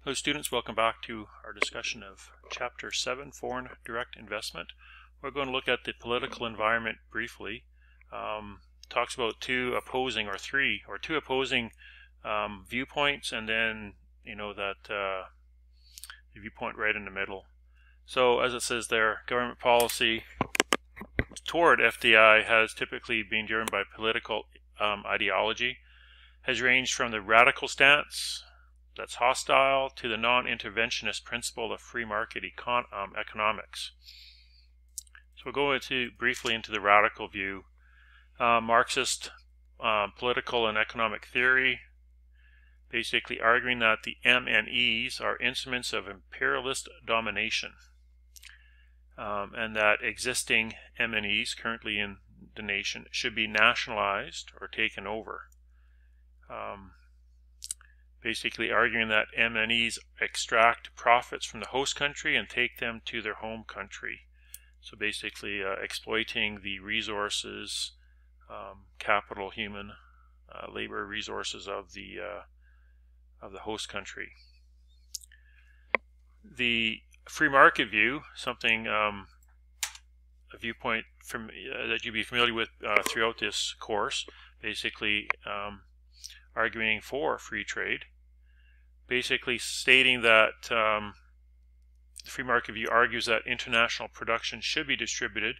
Hello students, welcome back to our discussion of Chapter 7, Foreign Direct Investment. We're going to look at the political environment briefly. Talks about two opposing viewpoints, and then the viewpoint right in the middle. So as it says there, government policy toward FDI has typically been driven by political ideology, has ranged from the radical stance that's hostile to the non-interventionist principle of free market economics. So we'll go briefly into the radical view. Marxist political and economic theory, basically arguing that the MNEs are instruments of imperialist domination, and that existing MNEs currently in the nation should be nationalized or taken over. Basically arguing that MNEs extract profits from the host country and take them to their home country. So basically exploiting the resources, capital, human, labor resources of the host country. The free market view, a viewpoint that you'll be familiar with throughout this course, basically arguing for free trade, basically stating that the free market view argues that international production should be distributed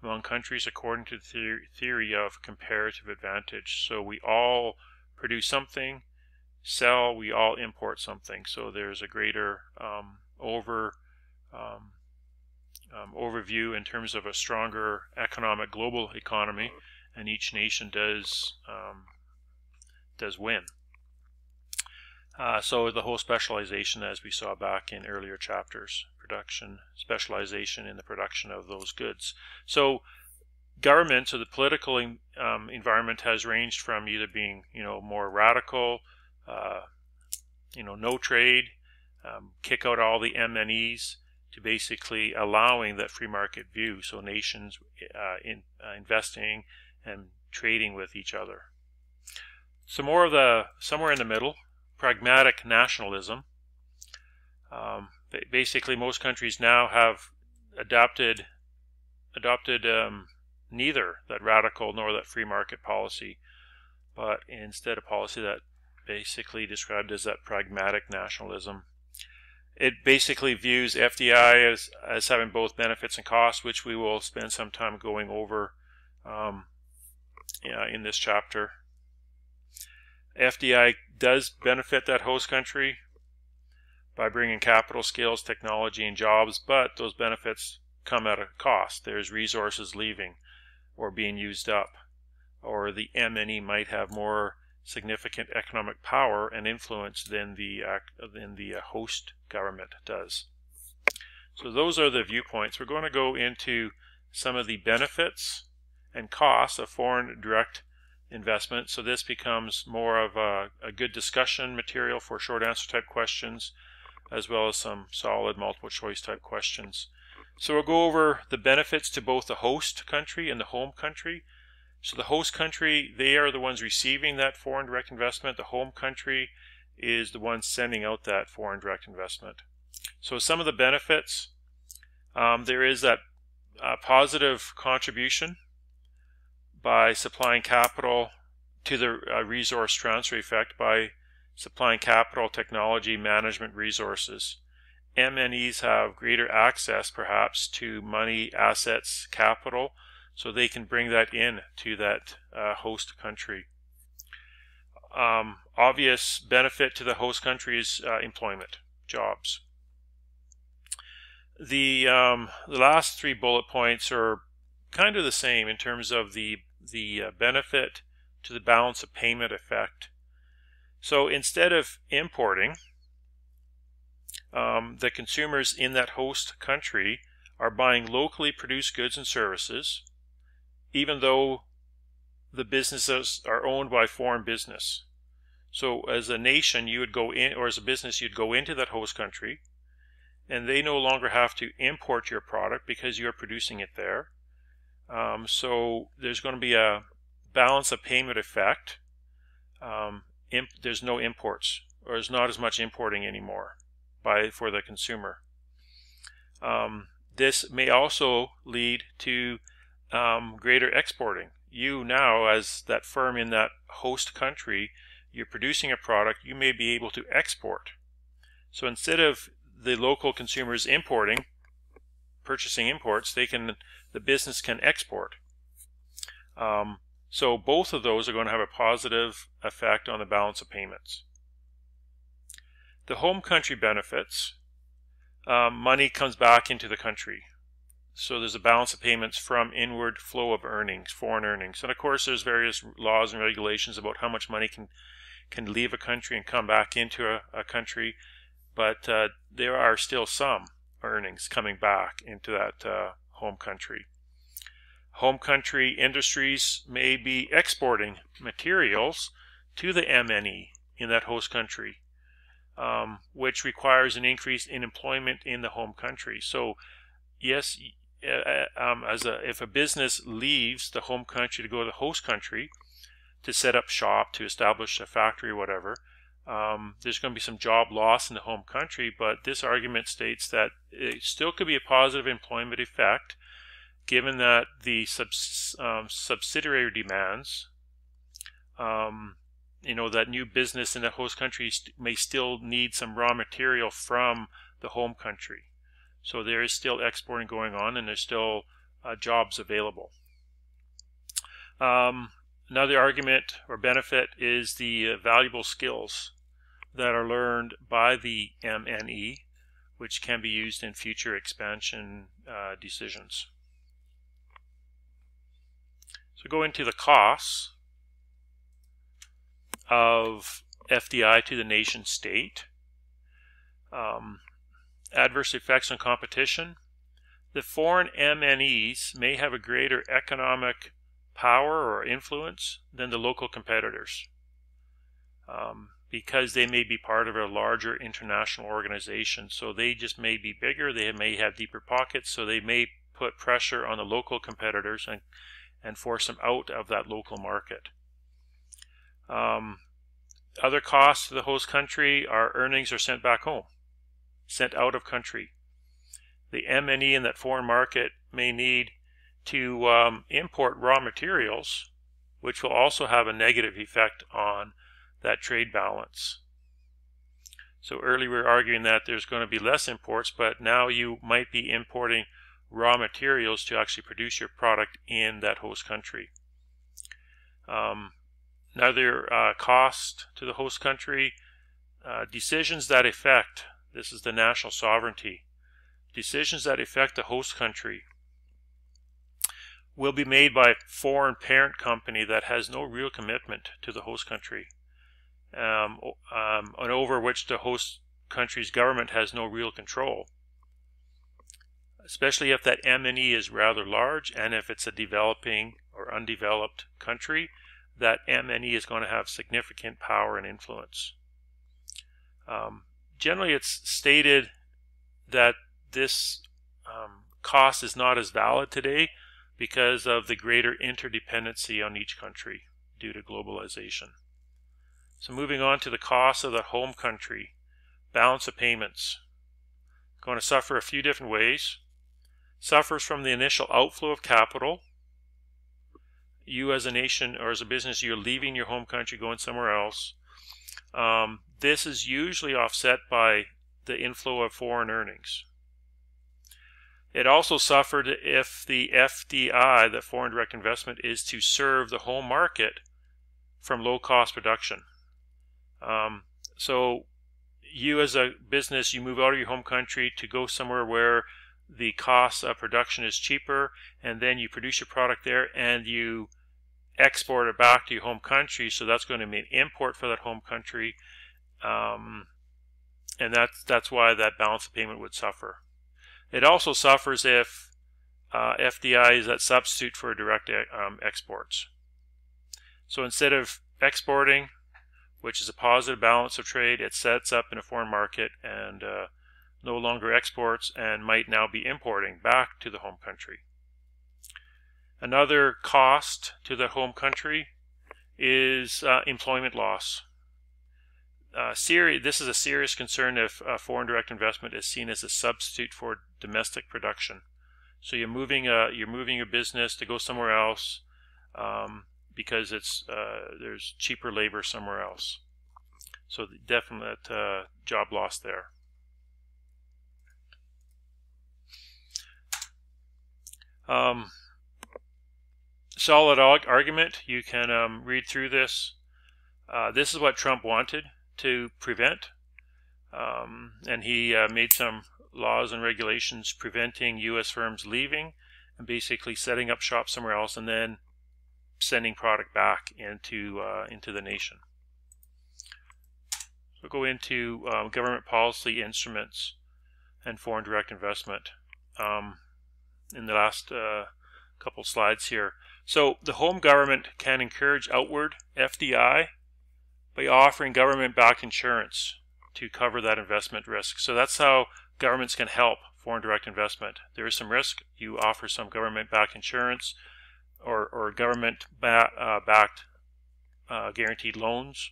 among countries according to the theory of comparative advantage. So we all produce something, sell, we all import something. So there's a greater overview in terms of a stronger economic global economy, and each nation does win. So the whole specialization, as we saw back in earlier chapters, specialization in the production of those goods. So government, so the political environment has ranged from either being more radical, no trade, kick out all the MNEs, to basically allowing that free market view, so nations investing and trading with each other. So somewhere in the middle, pragmatic nationalism. Basically, most countries now have adopted neither that radical nor that free market policy, but instead a policy that basically described as that pragmatic nationalism. It basically views FDI as having both benefits and costs, which we will spend some time going over in this chapter. FDI does benefit that host country by bringing capital, skills, technology, and jobs, but those benefits come at a cost. There's resources leaving or being used up, or the MNE might have more significant economic power and influence than the host government does. So those are the viewpoints. We're going to go into some of the benefits and costs of foreign direct investment. So this becomes more of a good discussion material for short answer type questions, as well as some solid multiple choice type questions. So we'll go over the benefits to both the host country and the home country. So the host country, they are the ones receiving that foreign direct investment. The home country is the one sending out that foreign direct investment. So some of the benefits, there is that positive contribution by supplying capital to the resource transfer effect, by supplying capital, technology, management resources. MNEs have greater access perhaps to money, assets, capital, so they can bring that in to that host country. Obvious benefit to the host country is employment, jobs. The last three bullet points are kind of the same in terms of the benefit to the balance of payment effect. So instead of importing, the consumers in that host country are buying locally produced goods and services, even though the businesses are owned by foreign business. So as a nation, you would go in, or as a business, you'd go into that host country, and they no longer have to import your product because you're producing it there. So there's going to be a balance of payment effect. There's no imports or there's not as much importing anymore for the consumer. This may also lead to greater exporting. You now, as that firm in that host country, you're producing a product, you may be able to export. So instead of the local consumers purchasing imports, the business can export. So both of those are going to have a positive effect on the balance of payments. The home country benefits. Money comes back into the country. So there's a balance of payments from inward flow of earnings, foreign earnings. And of course there's various laws and regulations about how much money can leave a country and come back into a country. But there are still some earnings coming back into that home country. Home country industries may be exporting materials to the MNE in that host country, which requires an increase in employment in the home country. So yes, if a business leaves the home country to go to the host country to set up shop, to establish a factory or whatever, there's going to be some job loss in the home country, but this argument states that it still could be a positive employment effect given that the subsidiary demands, that new business in the host country may still need some raw material from the home country. So there is still exporting going on, and there's still jobs available. Another argument or benefit is the valuable skills that are learned by the MNE, which can be used in future expansion decisions. So go into the costs of FDI to the nation state. Adverse effects on competition. The foreign MNEs may have a greater economic power or influence than the local competitors because they may be part of a larger international organization. So they just may be bigger, they may have deeper pockets, so they may put pressure on the local competitors and force them out of that local market. Other costs to the host country are earnings are sent back home, sent out of country. The MNE in that foreign market may need to import raw materials, which will also have a negative effect on that trade balance. So earlier we were arguing that there's going to be less imports, but now you might be importing raw materials to actually produce your product in that host country. Another cost to the host country, decisions that affect, this is the national sovereignty, decisions that affect the host country will be made by a foreign parent company that has no real commitment to the host country, and over which the host country's government has no real control. Especially if that MNE is rather large, and if it's a developing or undeveloped country, that MNE is going to have significant power and influence. Generally, it's stated that this cost is not as valid today because of the greater interdependency on each country due to globalization. So moving on to the cost of the home country, balance of payments. Going to suffer a few different ways. Suffers from the initial outflow of capital. You as a nation or as a business, you're leaving your home country, going somewhere else. This is usually offset by the inflow of foreign earnings. It also suffered if the FDI, the foreign direct investment, is to serve the home market from low-cost production. So you as a business, you move out of your home country to go somewhere where the cost of production is cheaper, and then you produce your product there and you export it back to your home country, so that's going to mean import for that home country, and that's why that balance of payment would suffer. It also suffers if FDI is that substitute for direct exports. So instead of exporting, which is a positive balance of trade, it sets up in a foreign market and no longer exports and might now be importing back to the home country. Another cost to the home country is employment loss. this is a serious concern if foreign direct investment is seen as a substitute for domestic production. So you're moving your business to go somewhere else because there's cheaper labor somewhere else. So definite job loss there. Solid argument. You can read through this. This is what Trump wanted to prevent, and he made some laws and regulations preventing U.S. firms leaving and basically setting up shop somewhere else and then sending product back into the nation. So we'll go into government policy instruments and foreign direct investment in the last couple slides here. So the home government can encourage outward FDI by offering government-backed insurance to cover that investment risk. So that's how governments can help foreign direct investment. There is some risk. You offer some government-backed insurance or government-backed guaranteed loans,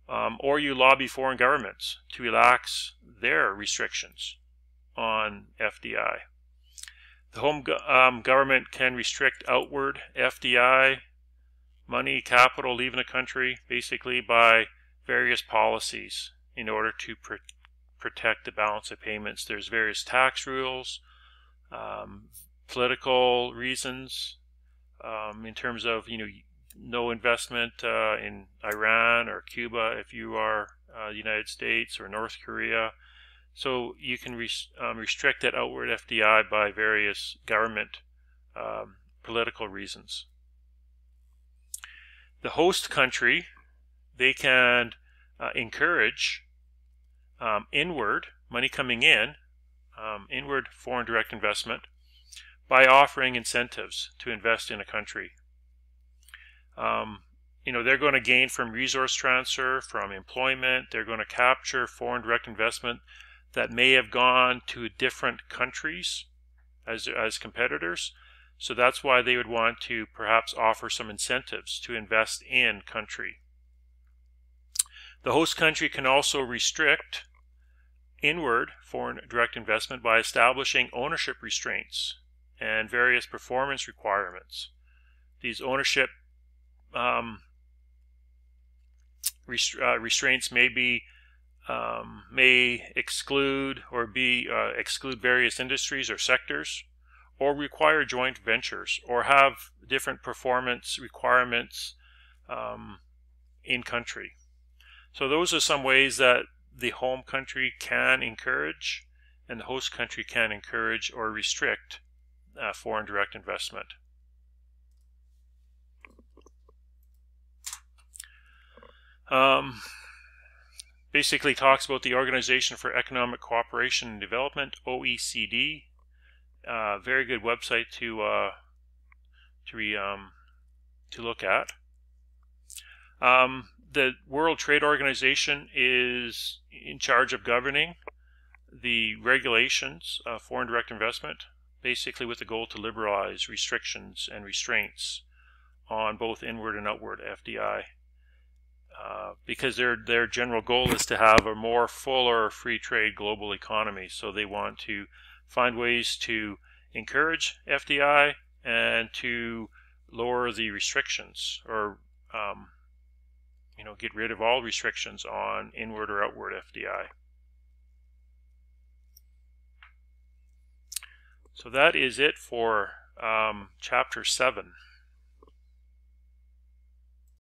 or you lobby foreign governments to relax their restrictions on FDI. The home government can restrict outward FDI, money, capital leaving a country, basically by various policies in order to protect the balance of payments. There's various tax rules, political reasons, in terms of no investment in Iran or Cuba if you are the United States or North Korea. So you can restrict that outward FDI by various government political reasons. The host country, they can encourage inward money coming in, inward foreign direct investment, by offering incentives to invest in a country. They're going to gain from resource transfer, from employment. They're going to capture foreign direct investment that may have gone to different countries as competitors. So that's why they would want to perhaps offer some incentives to invest in country. The host country can also restrict inward foreign direct investment by establishing ownership restraints and various performance requirements. These ownership restraints may exclude or exclude various industries or sectors, or require joint ventures, or have different performance requirements in country. So those are some ways that the home country can encourage and the host country can encourage or restrict foreign direct investment. Basically talks about the Organization for Economic Cooperation and Development, OECD. Very good website to look at. The World Trade Organization is in charge of governing the regulations of foreign direct investment, basically with the goal to liberalize restrictions and restraints on both inward and outward FDI. Because their general goal is to have a more fuller free trade global economy. So they want to find ways to encourage FDI and to lower the restrictions, or get rid of all restrictions on inward or outward FDI. So that is it for Chapter 7.